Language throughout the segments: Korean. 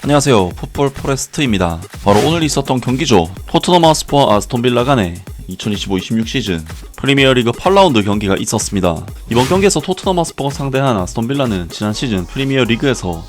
안녕하세요. 풋볼 포레스트입니다. 바로 오늘 있었던 경기죠. 토트넘 하스퍼와 아스톤빌라 간의 2025-26 시즌 프리미어리그 8라운드 경기가 있었습니다. 이번 경기에서 토트넘 하스퍼가 상대한 아스톤빌라는 지난 시즌 프리미어리그에서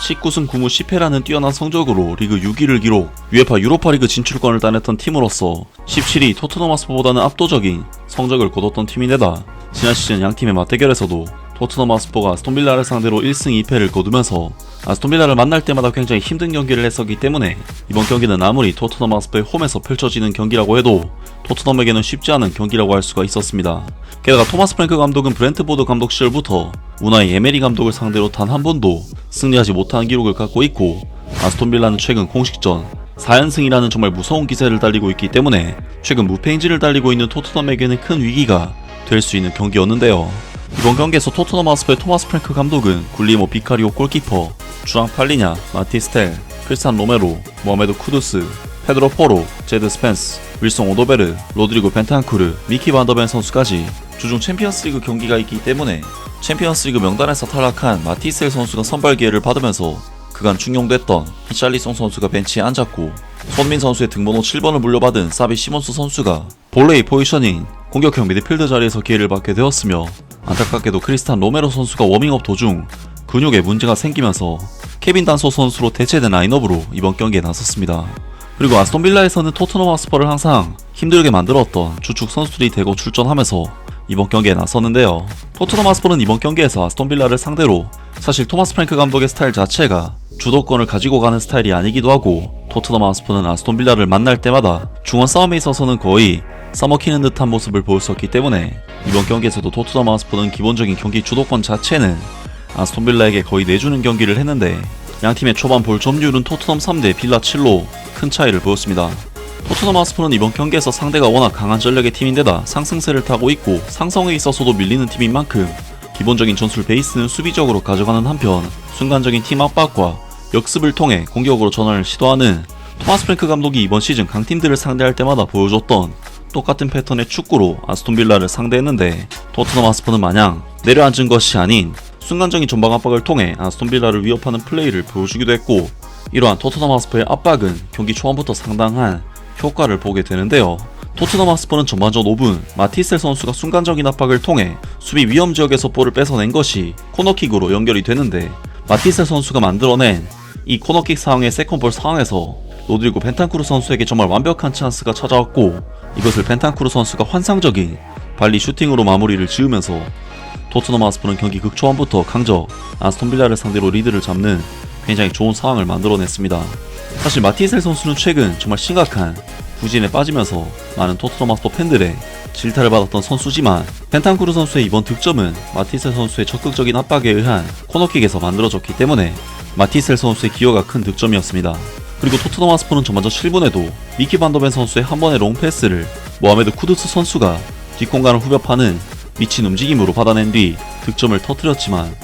19승 9무 10패라는 뛰어난 성적으로 리그 6위를 기록, UEFA 유로파리그 진출권을 따냈던 팀으로서 17위 토트넘 하스퍼보다는 압도적인 성적을 거뒀던 팀인데다 지난 시즌 양팀의 맞대결에서도 토트넘 하스퍼가 아스톤빌라를 상대로 1승 2패를 거두면서 아스톤빌라를 만날 때마다 굉장히 힘든 경기를 했었기 때문에 이번 경기는 아무리 토트넘 하스퍼의 홈에서 펼쳐지는 경기라고 해도 토트넘에게는 쉽지 않은 경기라고 할 수가 있었습니다. 게다가 토마스 프랭크 감독은 브렌트포드 감독 시절부터 우나이 에메리 감독을 상대로 단 한 번도 승리하지 못한 기록을 갖고 있고, 아스톤빌라는 최근 공식전 4연승이라는 정말 무서운 기세를 달리고 있기 때문에 최근 무패 행진을 달리고 있는 토트넘에게는 큰 위기가 될 수 있는 경기였는데요. 이번 경기에서 토트넘 하스퍼의 토마스 프랭크 감독은 굴리모 비카리오 골키퍼, 주앙 팔리냐, 마티스텔, 크리스탄 로메로, 모하메드 쿠두스, 페드로 포로, 제드 스펜스, 윌son 오도베르, 로드리고 벤탄쿠르, 미키 반더벤 선수까지 주중 챔피언스리그 경기가 있기 때문에 챔피언스리그 명단에서 탈락한 마티스텔 선수가 선발 기회를 받으면서 그간 중용됐던 히샬리송 선수가 벤치에 앉았고, 손민 선수의 등번호 7번을 물려받은 사비 시몬스 선수가 볼레이 포지션인 공격형 미드필드 자리에서 기회를 받게 되었으며, 안타깝게도 크리스탄 로메로 선수가 워밍업 도중 근육에 문제가 생기면서 케빈 단소 선수로 대체된 라인업으로 이번 경기에 나섰습니다. 그리고 아스톤빌라에서는 토트넘 하스퍼를 항상 힘들게 만들었던 주축 선수들이 대거 출전하면서 이번 경기에 나섰는데요. 토트넘 하스퍼는 이번 경기에서 아스톤빌라를 상대로 사실 토마스 프랭크 감독의 스타일 자체가 주도권을 가지고 가는 스타일이 아니기도 하고, 토트넘 하스퍼는 아스톤빌라를 만날 때마다 중원 싸움에 있어서는 거의 싸먹히는 듯한 모습을 보였었기 때문에 이번 경기에서도 토트넘 하스퍼는 기본적인 경기 주도권 자체는 아스톤빌라에게 거의 내주는 경기를 했는데, 양팀의 초반 볼 점유율은 토트넘 3대 빌라 7로 큰 차이를 보였습니다. 토트넘 하스퍼는 이번 경기에서 상대가 워낙 강한 전력의 팀인데다 상승세를 타고 있고 상성에 있어서도 밀리는 팀인 만큼 기본적인 전술 베이스는 수비적으로 가져가는 한편, 순간적인 팀 압박과 역습을 통해 공격으로 전환을 시도하는 토마스 프랭크 감독이 이번 시즌 강팀들을 상대할 때마다 보여줬던 똑같은 패턴의 축구로 아스톤빌라를 상대했는데, 토트넘 하스퍼는 마냥 내려앉은 것이 아닌 순간적인 전방 압박을 통해 아스톤빌라를 위협하는 플레이를 보여주기도 했고, 이러한 토트넘 하스퍼의 압박은 경기 초반부터 상당한 효과를 보게 되는데요. 토트넘 하스퍼는 전반전 5분 마티스텔 선수가 순간적인 압박을 통해 수비 위험 지역에서 볼을 뺏어낸 것이 코너킥으로 연결이 되는데, 마티스텔 선수가 만들어낸 이 코너킥 상황의 세컨볼 상황에서 로드리고 벤탄쿠르 선수에게 정말 완벽한 찬스가 찾아왔고, 이것을 벤탄쿠르 선수가 환상적인 발리 슈팅으로 마무리를 지으면서 토트넘 하스퍼는 경기 극초반부터 강적 아스톤빌라를 상대로 리드를 잡는 굉장히 좋은 상황을 만들어냈습니다. 사실 마티스텔 선수는 최근 정말 심각한 부진에 빠지면서 많은 토트넘 하스퍼 팬들의 질타를 받았던 선수지만, 벤탄쿠르 선수의 이번 득점은 마티스텔 선수의 적극적인 압박에 의한 코너킥에서 만들어졌기 때문에 마티스텔 선수의 기여가 큰 득점이었습니다. 그리고 토트넘 하스퍼는 전반전 7분에도 미키 반더벤 선수의 한 번의 롱패스를 모하메드 쿠두스 선수가 뒷공간을 후벼파는 미친 움직임으로 받아낸 뒤 득점을 터뜨렸지만,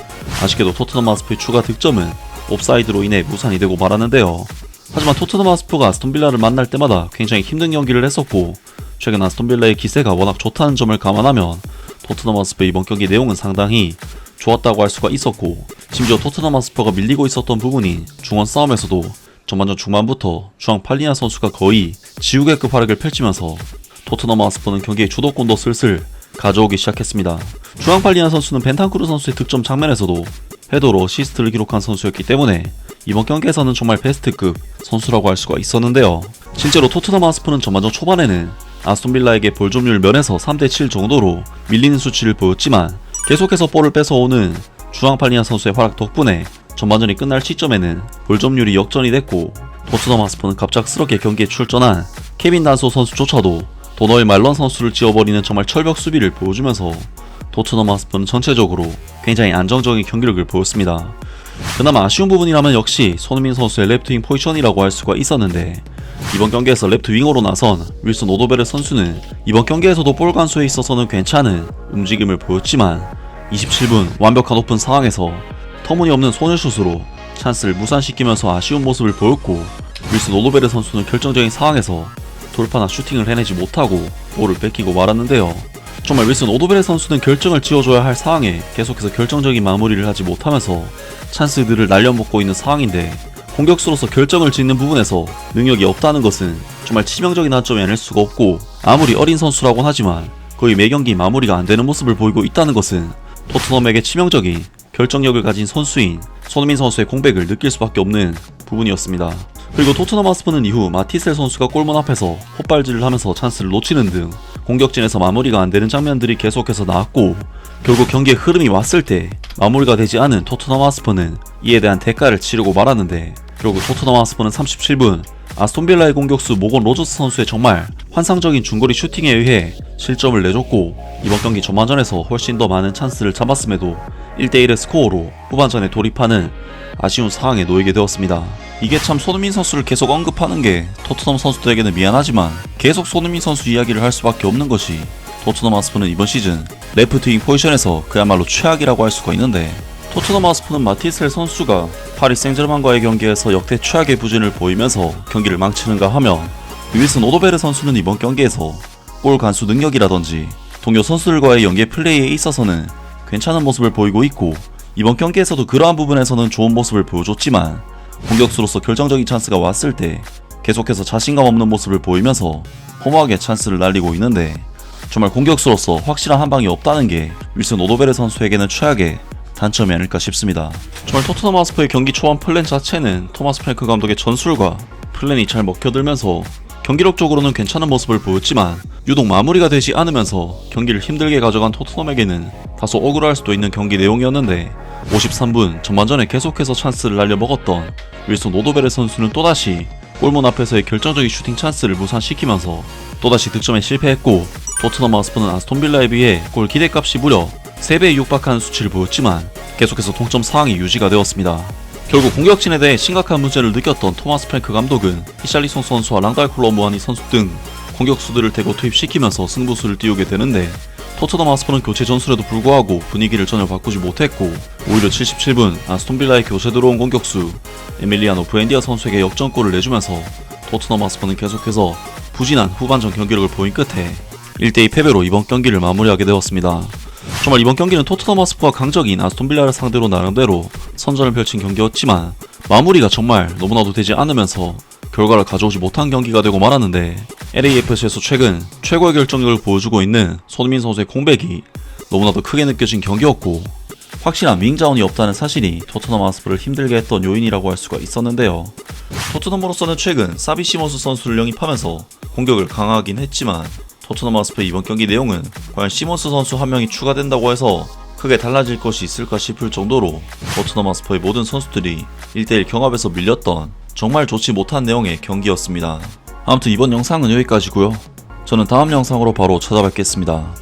아쉽게도 토트넘 하스퍼의 추가 득점은 옵사이드로 인해 무산이 되고 말았는데요. 하지만 토트넘 하스퍼가 아스톤빌라를 만날 때마다 굉장히 힘든 경기를 했었고, 최근 아스톤빌라의 기세가 워낙 좋다는 점을 감안하면 토트넘 하스퍼의 이번 경기 내용은 상당히 좋았다고 할 수가 있었고, 심지어 토트넘 하스퍼가 밀리고 있었던 부분인 중원 싸움에서도 전반전 중반부터 주앙 팔리냐 선수가 거의 지우개급 활약을 펼치면서 토트넘 하스퍼는 경기의 주도권도 슬슬 가져오기 시작했습니다. 주앙 팔리냐 선수는 벤탄쿠르 선수의 득점 장면에서도 헤더로 어시스트를 기록한 선수였기 때문에 이번 경기에서는 정말 베스트급 선수라고 할 수가 있었는데요. 실제로 토트넘 하스퍼는 전반전 초반에는 아스톤빌라에게 볼 점유율 면에서 3대7 정도로 밀리는 수치를 보였지만, 계속해서 볼을 뺏어오는 주앙 팔리냐 선수의 활약 덕분에 전반전이 끝날 시점에는 볼 점유율이 역전이 됐고, 토트넘 하스퍼는 갑작스럽게 경기에 출전한 케빈 단소 선수조차도 도너의 말런 선수를 지워버리는 정말 철벽 수비를 보여주면서 토트넘 하스퍼는 전체적으로 굉장히 안정적인 경기력을 보였습니다. 그나마 아쉬운 부분이라면 역시 손흥민 선수의 레프트윙 포지션이라고 할 수가 있었는데, 이번 경기에서 레프트 윙어로 나선 윌son 오도베르 선수는 이번 경기에서도 볼 간수에 있어서는 괜찮은 움직임을 보였지만 27분 완벽한 오픈 상황에서 터무니없는 소녀슛으로 찬스를 무산시키면서 아쉬운 모습을 보였고, 윌son 오도베르 선수는 결정적인 상황에서 돌파나 슈팅을 해내지 못하고 볼을 뺏기고 말았는데요. 정말 윌son 오도베르 선수는 결정을 지어줘야 할 상황에 계속해서 결정적인 마무리를 하지 못하면서 찬스들을 날려먹고 있는 상황인데, 공격수로서 결정을 짓는 부분에서 능력이 없다는 것은 정말 치명적인 한점이 아닐 수가 없고, 아무리 어린 선수라곤 하지만 거의 매 경기 마무리가 안 되는 모습을 보이고 있다는 것은 토트넘에게 치명적인 결정력을 가진 선수인 손흥민 선수의 공백을 느낄 수밖에 없는 부분이었습니다. 그리고 토트넘 하스퍼는 이후 마티셀 선수가 골문 앞에서 헛발질을 하면서 찬스를 놓치는 등 공격진에서 마무리가 안 되는 장면들이 계속해서 나왔고, 결국 경기의 흐름이 왔을 때 마무리가 되지 않은 토트넘 하스퍼는 이에 대한 대가를 치르고 말았는데, 결국 토트넘 하스퍼는 37분 아스톤빌라의 공격수 모건 로저스 선수의 정말 환상적인 중거리 슈팅에 의해 실점을 내줬고, 이번 경기 전반전에서 훨씬 더 많은 찬스를 잡았음에도 1대1의 스코어로 후반전에 돌입하는 아쉬운 상황에 놓이게 되었습니다. 이게 참 손흥민 선수를 계속 언급하는 게 토트넘 선수들에게는 미안하지만 계속 손흥민 선수 이야기를 할 수밖에 없는 것이, 토트넘 하스퍼는 이번 시즌 레프트 윙 포지션에서 그야말로 최악이라고 할 수가 있는데, 토트넘 하스퍼는 마티셀 선수가 파리 생제르맹과의 경기에서 역대 최악의 부진을 보이면서 경기를 망치는가 하면, 윌슨 오도베르 선수는 이번 경기에서 골 간수 능력이라든지 동료 선수들과의 연계 플레이에 있어서는 괜찮은 모습을 보이고 있고, 이번 경기에서도 그러한 부분에서는 좋은 모습을 보여줬지만, 공격수로서 결정적인 찬스가 왔을 때 계속해서 자신감 없는 모습을 보이면서 허무하게 찬스를 날리고 있는데, 정말 공격수로서 확실한 한방이 없다는 게 윌슨 오도베르 선수에게는 최악의 단점이 아닐까 싶습니다. 정말 토트넘 하스퍼의 경기 초반 플랜 자체는 토마스 프랭크 감독의 전술과 플랜이 잘 먹혀들면서 경기력적으로는 괜찮은 모습을 보였지만, 유독 마무리가 되지 않으면서 경기를 힘들게 가져간 토트넘에게는 다소 억울할 수도 있는 경기 내용이었는데, 53분 전반전에 계속해서 찬스를 날려먹었던 윌슨 오도베르 선수는 또다시 골문 앞에서의 결정적인 슈팅 찬스를 무산시키면서 또다시 득점에 실패했고, 토트넘 하스퍼는 아스톤빌라에 비해 골 기대값이 무려 3배에 육박하는 수치를 보였지만 계속해서 동점 상황이 유지가 되었습니다. 결국 공격진에 대해 심각한 문제를 느꼈던 토마스 프랭크 감독은 히샬리송 선수와 랑달콜로 무하니 선수 등 공격수들을 대거 투입시키면서 승부수를 띄우게 되는데, 토트넘 하스퍼는 교체 전술에도 불구하고 분위기를 전혀 바꾸지 못했고, 오히려 77분 아스톤빌라에 교체 들어온 공격수 에밀리아노 부엔디아 선수에게 역전골을 내주면서 토트넘 하스퍼는 계속해서 부진한 후반전 경기력을 보인 끝에 1대2 패배로 이번 경기를 마무리하게 되었습니다. 정말 이번 경기는 토트넘 하스퍼가 강적인 아스톤빌라를 상대로 나름대로 선전을 펼친 경기였지만, 마무리가 정말 너무나도 되지 않으면서 결과를 가져오지 못한 경기가 되고 말았는데, LAFC에서 최근 최고의 결정력을 보여주고 있는 손흥민 선수의 공백이 너무나도 크게 느껴진 경기였고, 확실한 윙 자원이 없다는 사실이 토트넘 하스퍼를 힘들게 했던 요인이라고 할 수가 있었는데요. 토트넘으로서는 최근 사비 시몬스 선수를 영입하면서 공격을 강화하긴 했지만, 토트넘 하스퍼의 이번 경기 내용은 과연 시몬스 선수 한 명이 추가된다고 해서 크게 달라질 것이 있을까 싶을 정도로 토트넘 하스퍼의 모든 선수들이 1대1 경합에서 밀렸던 정말 좋지 못한 내용의 경기였습니다. 아무튼 이번 영상은 여기까지고요. 저는 다음 영상으로 바로 찾아뵙겠습니다.